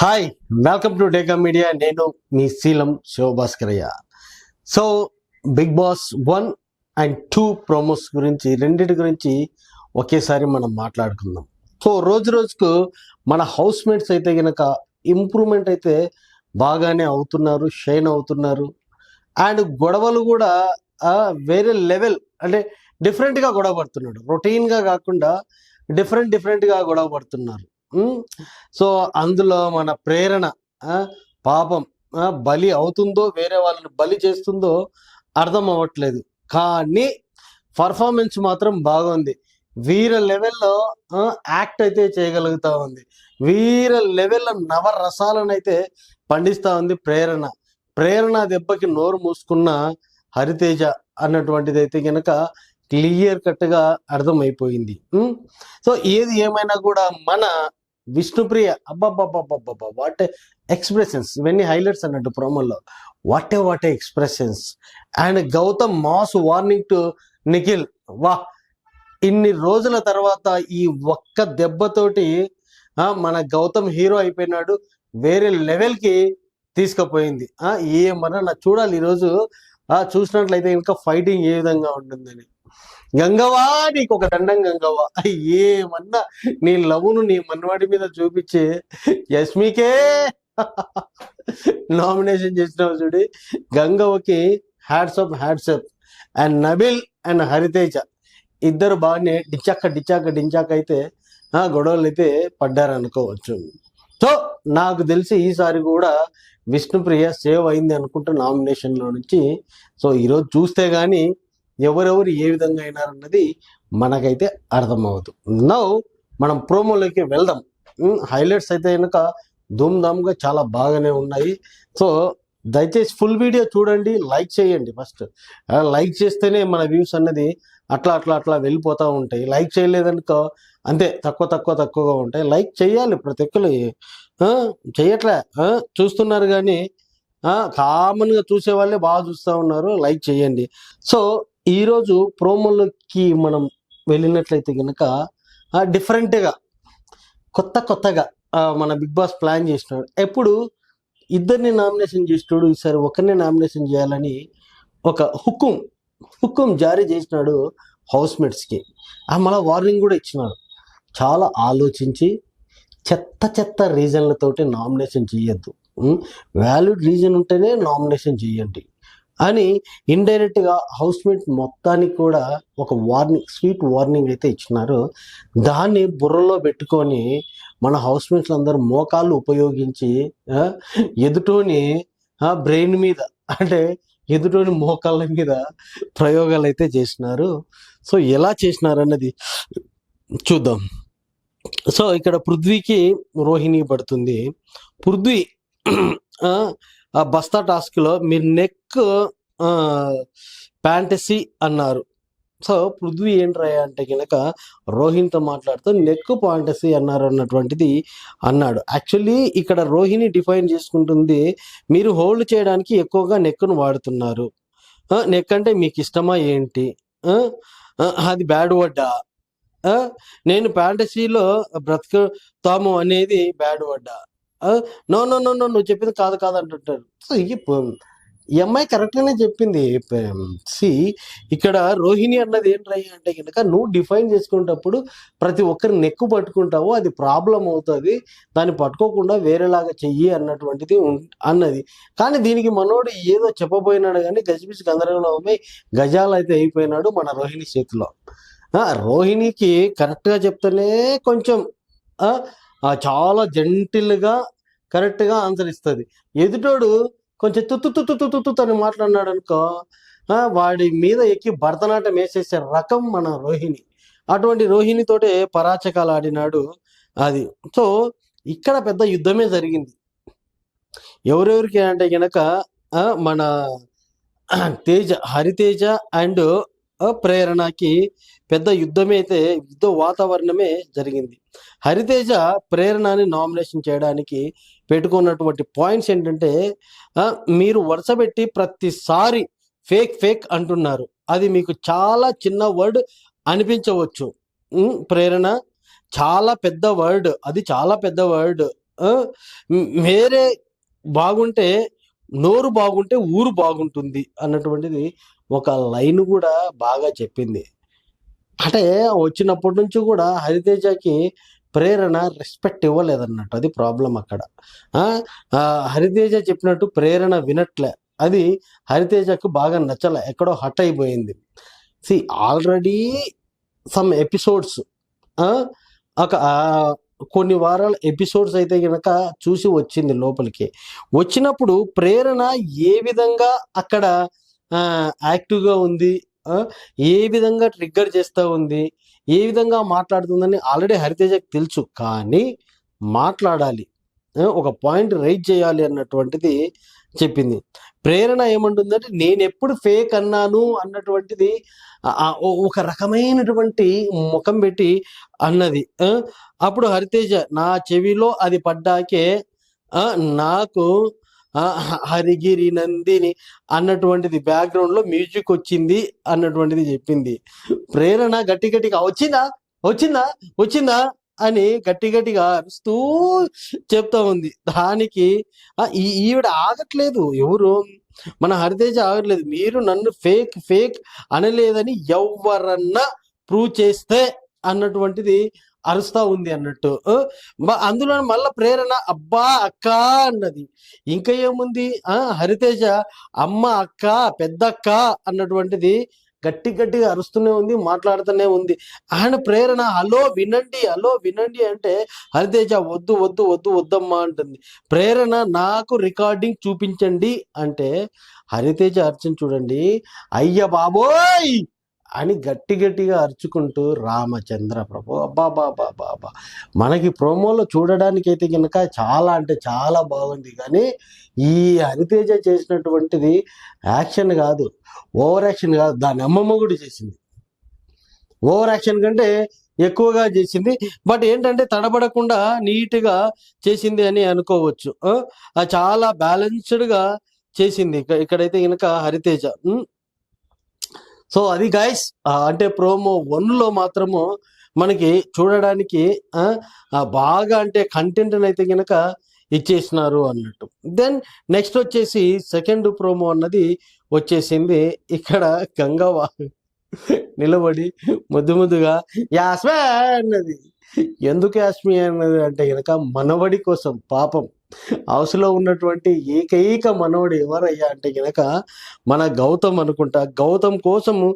Hi, welcome to Dega media. నేను మీ Seelam Siva Bhaskarayya. So big boss 1 and 2 promos గురించి, రెండింటి గురించి ఒకేసారి మనం మాట్లాడుకుందాం. సో రోజు రోజుకు మన హౌస్ మేట్స్ అయితే కనుక ఇంప్రూవ్మెంట్ అయితే బాగానే అవుతున్నారు, షైన్ అవుతున్నారు. అండ్ గొడవలు కూడా వేరే లెవెల్, అంటే డిఫరెంట్గా గొడవ పడుతున్నాడు. రొటీన్గా కాకుండా డిఫరెంట్గా గొడవ పడుతున్నారు. సో అందులో మన ప్రేరణ పాపం బలి అవుతుందో, వేరే వాళ్ళని బలి చేస్తుందో అర్థం అవ్వట్లేదు. కానీ పర్ఫార్మెన్స్ మాత్రం బాగుంది. వీర లెవెల్లో యాక్ట్ అయితే చేయగలుగుతా ఉంది. వీర లెవెల్లో నవరసాలను అయితే పండిస్తూ ఉంది ప్రేరణ దెబ్బకి నోరు మూసుకున్న హరితేజ అన్నటువంటిది అయితే కనుక క్లియర్ కట్గా అర్థమైపోయింది. సో ఏది ఏమైనా కూడా మన విష్ణుప్రియ అబ్బాబ్బాబ్బాబ్బా వాట్ ఎక్స్ప్రెషన్స్, ఇవన్నీ హైలైట్స్ అన్నట్టు ప్రోమోలో. What expressions. And Gautham mass warning to Nikhil. వా, ఇన్ని రోజుల తర్వాత ఈ ఒక్క దెబ్బతోటి మన గౌతమ్ హీరో అయిపోయినాడు. వేరే లెవెల్కి తీసుకుపోయింది. ఏమన్నా నా చూడాలి ఈరోజు చూసినట్లయితే ఇంకా ఫైటింగ్ ఏ విధంగా ఉంటుందని. గంగవా, నీకు ఒక దండం గంగవ్వ. ఏమన్నా నీ లవ్ను నీ మన్వాడి మీద చూపించి యస్మికే నామినేషన్ చేసినావు చూడి. గంగవ్వకి hats up. And Nabeel and Hariteja ఇద్దరు బాగానే డించాక అయితే గొడవలు అయితే పడ్డారనుకోవచ్చు. సో నాకు తెలిసి ఈసారి కూడా విష్ణుప్రియ సేవ్ అయింది అనుకుంటా నామినేషన్లో నుంచి. సో ఈరోజు చూస్తే కానీ ఎవరెవరు ఏ విధంగా అయినారన్నది మనకైతే అర్థమవుతుంది. నౌ మనం ప్రోమోలోకి వెళ్దాం. హైలైట్స్ అయితే కనుక ధూమ్ధామ్గా చాలా బాగానే ఉన్నాయి. సో దయచేసి ఫుల్ వీడియో చూడండి, లైక్ చేయండి. ఫస్ట్ లైక్ చేస్తేనే మన వ్యూస్ అన్నది అట్లా వెళ్ళిపోతూ ఉంటాయి. లైక్ చేయలేదనుకో అంతే, తక్కువగా ఉంటాయి. లైక్ చేయాలి ప్రతి ఒక్కరు. చెయ్యట్లే, చూస్తున్నారు కానీ కామన్గా చూసే వాళ్ళే బాగా చూస్తూ ఉన్నారు. లైక్ చేయండి. సో ఈరోజు ప్రోమోలోకి మనం వెళ్ళినట్లయితే కనుక డిఫరెంట్గా కొత్తగా మన బిగ్ బాస్ ప్లాన్ చేసినాడు. ఎప్పుడు ఇద్దరిని నామినేషన్ చేసినాడు, ఈసారి ఒకరిని నామినేషన్ చేయాలని ఒక హుకుం జారీ చేసినాడు హౌస్ మేట్స్కి. మళ్ళీ వార్నింగ్ కూడా ఇచ్చినాడు. చాలా ఆలోచించి చెత్త రీజన్లతోటి నామినేషన్ చేయొద్దు, వ్యాలిడ్ రీజన్ ఉంటేనే నామినేషన్ చేయండి అని ఇండైరెక్ట్గా హౌస్ మేట్ మొత్తానికి కూడా ఒక స్వీట్ వార్నింగ్ అయితే ఇచ్చినారు. దాన్ని బుర్రలో పెట్టుకొని మన హౌస్ మేట్స్ అందరూ మోకాళ్ళు ఉపయోగించి ఎదుటోని బ్రెయిన్ మీద, అంటే ఎదుటోని మోకాళ్ళ మీద ప్రయోగాలు అయితే చేసినారు. సో ఎలా చేసినారు అన్నది చూద్దాం. సో ఇక్కడ పృథ్వీకి రోహిణి పడుతుంది. పృథ్వీ బస్తా టాస్క్లో మీరు నెక్ ఫ్యాంటసీ అన్నారు. సో పృథ్వీ ఏంట్రా అంటే కనుక రోహిణితో మాట్లాడుతూ నెక్ ఫ్యాంటసీ అన్నారు అన్నటువంటిది అన్నాడు. యాక్చువల్లీ ఇక్కడ రోహిణి డిఫైన్ చేసుకుంటుంది, మీరు హోల్డ్ చేయడానికి ఎక్కువగా నెక్ను వాడుతున్నారు. నెక్ అంటే మీకు ఇష్టమా ఏంటి, అది బ్యాడ్ వర్డా, నేను ఫ్యాంటసీలో బ్రతుకుతాము అనేది బ్యాడ్ వర్డా, నో నువ్వు చెప్పింది కాదు అంటుంటారు. సో ఈ అమ్మాయి కరెక్ట్గానే చెప్పింది. ఇక్కడ రోహిణి అన్నది ఏంటయ్య అంటే కనుక నువ్వు డిఫైన్ చేసుకునేటప్పుడు ప్రతి ఒక్కరి నెక్కు పట్టుకుంటావు, అది ప్రాబ్లం అవుతుంది, దాన్ని పట్టుకోకుండా వేరేలాగా చెయ్యి అన్నటువంటిది అన్నది. కానీ దీనికి మనోడు ఏదో చెప్పబోయినాడు కానీ గజిబిజి గందరగోళమై గజాలు అయితే అయిపోయినాడు మన రోహిణి చేతిలో. రోహిణికి కరెక్ట్గా చెప్తేనే కొంచెం చాలా జెంటిల్గా కరెక్ట్గా ఆన్సర్ ఇస్తుంది. ఎదుటోడు కొంచెం తుత్తు అని మాట్లాడినాడు అనుకో, వాడి మీద ఎక్కి భరతనాట్యం వేసేసే రకం మన రోహిణి. అటువంటి రోహిణితోటే పరాచకాలు ఆడినాడు అది. సో ఇక్కడ పెద్ద యుద్ధమే జరిగింది. ఎవరెవరికి అంటే కనుక మన హరితేజ అండ్ ప్రేరణకి పెద్ద యుద్ధ వాతావరణమే జరిగింది. హరితేజ ప్రేరణని నామినేషన్ చేయడానికి పెట్టుకున్నటువంటి పాయింట్స్ ఏంటంటే, మీరు వరుసపెట్టి ప్రతిసారి ఫేక్ అంటున్నారు. అది మీకు చాలా చిన్న వర్డ్ అనిపించవచ్చు. ప్రేరణ చాలా పెద్ద వర్డ్, అది చాలా పెద్ద వర్డ్. ఆ, వేరే బాగుంటే నోరు బాగుంటే ఊరు బాగుంటుంది అన్నటువంటిది ఒక లైన్ కూడా బాగా చెప్పింది. అంటే వచ్చినప్పటి నుంచి కూడా హరితేజకి ప్రేరణ రెస్పెక్ట్ ఇవ్వలేదన్నట్టు, అది ప్రాబ్లం అక్కడ. ఆ, ఆ, హరితేజ చెప్పినట్టు ప్రేరణ వినట్లే, అది హరితేజకు బాగా నచ్చలే, ఎక్కడో హట్ అయిపోయింది. సి ఆల్రెడీ సమ్ ఎపిసోడ్స్, ఒక కొన్ని వారాల ఎపిసోడ్స్ అయితే గనక చూసి వచ్చింది లోపలికి. వచ్చినప్పుడు ప్రేరణ ఏ విధంగా అక్కడ యాక్టివ్గా ఉంది, ఆ, ఏ విధంగా ట్రిగ్గర్ చేస్తూ ఉంది, ఏ విధంగా మాట్లాడుతుందని ఆల్రెడీ హరితేజకి తెలుసు. కానీ మాట్లాడాలి, ఒక పాయింట్ రైజ్ చేయాలి అన్నటువంటిది చెప్పింది. ప్రేరణ ఏమంటుందంటే నేను ఎప్పుడు ఫేక్ అన్నాను అన్నటువంటిది ఒక రకమైనటువంటి ముఖం పెట్టి అన్నది. అప్పుడు హరితేజ నా చెవిలో అది పడ్డాకే నాకు హరిగిరి నందిని అన్నటువంటిది బ్యాక్గ్రౌండ్ లో మ్యూజిక్ వచ్చింది అన్నటువంటిది చెప్పింది. ప్రేరణ గట్టి గట్టిగా వచ్చిందా వచ్చిందా వచ్చిందా అని గట్టి గట్టిగా అరుస్తూ చెప్తా ఉంది. దానికి ఈవిడ ఆగట్లేదు, ఎవరు మన హరితేజ ఆగట్లేదు. మీరు నన్ను ఫేక్ ఫేక్ అనలేదని ఎవరన్నా ప్రూవ్ చేస్తే అన్నటువంటిది అరుస్తా ఉంది అన్నట్టు. అందులో మళ్ళా ప్రేరణ అబ్బా అక్క అన్నది. ఇంకా ఏముంది, హరితేజ అమ్మ అక్క పెద్దక్క అన్నటువంటిది గట్టి గట్టిగా అరుస్తూనే ఉంది, మాట్లాడుతూనే ఉంది. ఆయన ప్రేరణ హలో వినండి అంటే హరితేజ వద్దు వద్దు వద్దు వద్దమ్మా అంటుంది. ప్రేరణ నాకు రికార్డింగ్ చూపించండి అంటే హరితేజ అర్చన చూడండి, అయ్య బాబోయ్ అని గట్టి గట్టిగా అరుచుకుంటూ రామచంద్ర ప్రభు అబ్బా బాబా బాబా. మనకి ప్రోమోలో చూడడానికి అయితే కనుక చాలా అంటే చాలా బాగుంది. కానీ ఈ హరితేజ చేసినటువంటిది యాక్షన్ కాదు, ఓవర్ యాక్షన్ కాదు, దాని అమ్మమ్మ కూడా చేసింది. ఓవర్ యాక్షన్ కంటే ఎక్కువగా చేసింది. బట్ ఏంటంటే తడబడకుండా నీట్గా చేసింది అని అనుకోవచ్చు. చాలా బ్యాలెన్స్డ్గా చేసింది ఇక్కడైతే కనుక హరితేజ. సో అది గైస్, అంటే ప్రోమో 1లో మాత్రము మనకి చూడడానికి బాగా అంటే కంటెంట్ అయితే కనుక ఇచ్చేసినారు అన్నట్టు. దెన్ నెక్స్ట్ వచ్చేసి సెకండ్ ప్రోమో అన్నది వచ్చేసింది. ఇక్కడ గంగవ్వ నిలబడి ముద్దుగా యాస్మి అన్నది. ఎందుకు యాస్మి అన్నది అంటే కనుక మనవడి కోసం, పాపం హౌస్లో ఉన్నటువంటి ఏకైక మనవడు ఎవరయ్యా అంటే కనుక మన గౌతమ్ అనుకుంటా. గౌతమ్ కోసము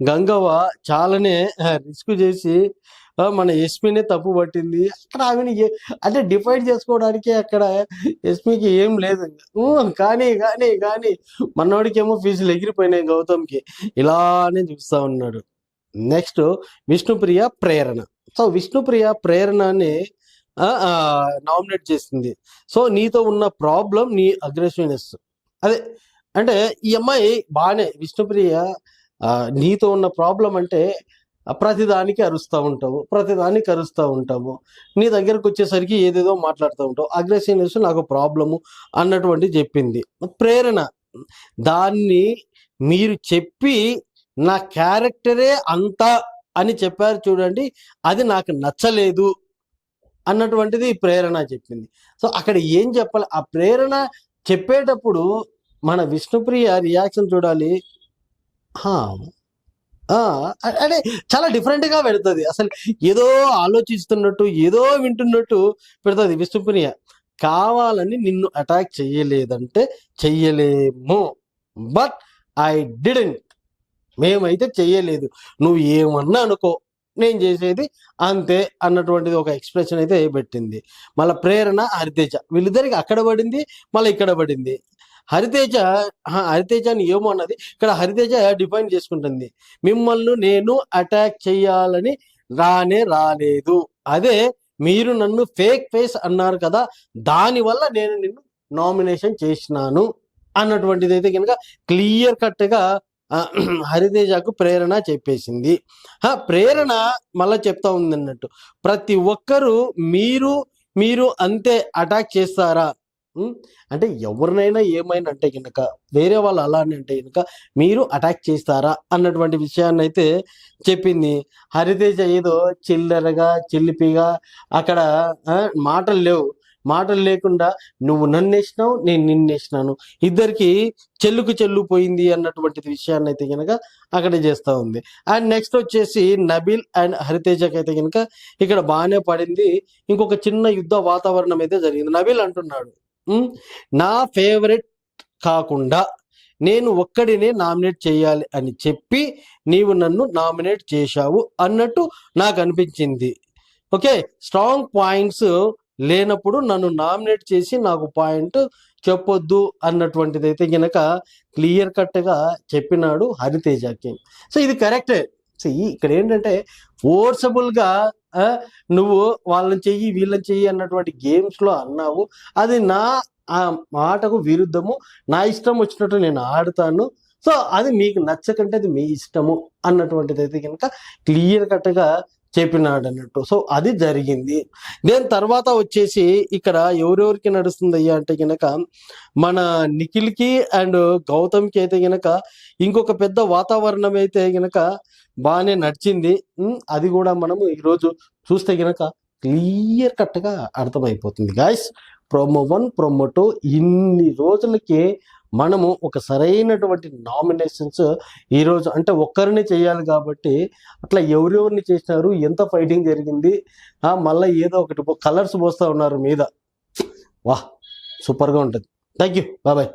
గంగవ్వ చాలానే రిస్క్ చేసి మన ఎస్మినే తప్పు పట్టింది. అక్కడ ఆమెని అంటే డిఫైడ్ చేసుకోవడానికి అక్కడ ఎస్మికి ఏం లేదు. కానీ కానీ కానీ మనోడికి ఏమో ఫీజులు ఎగిరిపోయినాయి గౌతమ్కి, ఇలానే చూస్తా ఉన్నాడు. నెక్స్ట్ విష్ణుప్రియ ప్రేరణ. సో విష్ణుప్రియ ప్రేరణని నామినేట్ చేసింది. సో నీతో ఉన్న ప్రాబ్లం నీ అగ్రెసివ్నెస్. అదే అంటే ఈ అమ్మాయి బాగానే విష్ణుప్రియ, నీతో ఉన్న ప్రాబ్లం అంటే ప్రతిదానికి అరుస్తూ ఉంటావు, నీ దగ్గరకు వచ్చేసరికి ఏదేదో మాట్లాడుతూ ఉంటావు, అగ్రెసివ్నెస్ నాకు ప్రాబ్లము అన్నటువంటి చెప్పింది. ప్రేరణ దాన్ని మీరు చెప్పి నా క్యారెక్టరే అంతా అని చెప్పారు చూడండి, అది నాకు నచ్చలేదు అన్నటువంటిది ప్రేరణ చెప్పింది. సో అక్కడ ఏం చెప్పాలి, ఆ ప్రేరణ చెప్పేటప్పుడు మన విష్ణుప్రియ రియాక్షన్ చూడాలి. అంటే చాలా డిఫరెంట్గా పెడుతుంది, అసలు ఏదో ఆలోచిస్తున్నట్టు ఏదో వింటున్నట్టు పెడుతుంది విష్ణుప్రియ. కావాలని నిన్ను అటాక్ చెయ్యలేదంటే చెయ్యలేము, బట్ ఐ డిడెంట్, మేమైతే చెయ్యలేదు, నువ్వు ఏమన్నా అనుకో, నేను చేసేది అంతే అన్నటువంటిది ఒక ఎక్స్ప్రెషన్ అయితే పెట్టింది. మళ్ళీ ప్రేరణ హరితేజ వీళ్ళిద్దరికి అక్కడ పడింది, మళ్ళీ ఇక్కడ పడింది. హరితేజని ఏమో అన్నది, ఇక్కడ హరితేజ డిఫైన్ చేసుకుంటుంది, మిమ్మల్ని నేను అటాక్ చేయాలని రాలేదు, అదే మీరు నన్ను ఫేక్ ఫేస్ అన్నారు కదా, దానివల్ల నేను నిన్ను నామినేషన్ చేసినాను అన్నటువంటిది అయితే కనుక క్లియర్ కట్గా హరితేజకు ప్రేరణ చెప్పేసింది. ప్రేరణ మళ్ళా చెప్తా ఉంది అన్నట్టు, ప్రతి ఒక్కరూ మీరు అంతే అటాక్ చేస్తారా అంటే ఎవరినైనా ఏమైనా అంటే కనుక వేరే వాళ్ళు అలానే అంటే కనుక మీరు అటాక్ చేస్తారా అన్నటువంటి విషయాన్ని అయితే చెప్పింది. హరితేజ ఏదో చిల్లరగా చిల్లిపిగా అక్కడ మాటలు లేవు, మాటలు లేకుండా నువ్వు నన్ను వేసినావు, నేను నిన్ను వేసినాను, ఇద్దరికి చెల్లుకు చెల్లు పోయింది అన్నటువంటి విషయాన్ని అయితే కనుక అక్కడ చేస్తూ ఉంది. అండ్ నెక్స్ట్ వచ్చేసి నబిల్ అండ్ హరితేజకి అయితే కనుక ఇక్కడ బాగానే పడింది. ఇంకొక చిన్న యుద్ధ వాతావరణం అయితే జరిగింది. నబిల్ అంటున్నాడు, నా ఫేవరెట్ కాకుండా నేను ఒక్కడినే నామినేట్ చేయాలి అని చెప్పి నీవు నన్ను నామినేట్ చేశావు అన్నట్టు నాకు అనిపించింది. ఓకే, స్ట్రాంగ్ పాయింట్స్ లేనప్పుడు నన్ను నామినేట్ చేసి నాకు పాయింట్ చెప్పొద్దు అన్నటువంటిది అయితే గనక క్లియర్ కట్గా చెప్పినాడు హరితేజకి. సో ఇది కరెక్టే. సో ఇక్కడ ఏంటంటే ఫోర్సబుల్గా నువ్వు వాళ్ళని చెయ్యి వీళ్ళని చెయ్యి అన్నటువంటి గేమ్స్లో అన్నావు, అది నా ఆ మాటకు విరుద్ధము, నా ఇష్టం వచ్చినట్టు నేను ఆడుతాను, సో అది మీకు నచ్చకంటే అది మీ ఇష్టము అన్నటువంటిది అయితే కనుక క్లియర్ కట్గా చెప్పినాడు అన్నట్టు. సో అది జరిగింది. దేని తర్వాత వచ్చేసి ఇక్కడ ఎవరెవరికి నడుస్తుంది అయ్యా అంటే కనుక మన నిఖిల్కి అండ్ గౌతమ్కి అయితే గనక ఇంకొక పెద్ద వాతావరణం అయితే గనక బాగానే నడిచింది. అది కూడా మనము ఈరోజు చూస్తే గనక క్లియర్ కట్గా అర్థమైపోతుంది గాయస్. Promo-1, Promo-2 ఇన్ని రోజులకి మనము ఒక సరైనటువంటి నామినేషన్స్ ఈరోజు అంటే ఒక్కరిని చేయాలి కాబట్టి అట్లా ఎవరెవరిని చేసినారు, ఎంత ఫైటింగ్ జరిగింది, మళ్ళీ ఏదో ఒకటి కలర్స్ పోస్తూ ఉన్నారు మీద. వాహ్, సూపర్గా ఉంటుంది. Thank you, bye.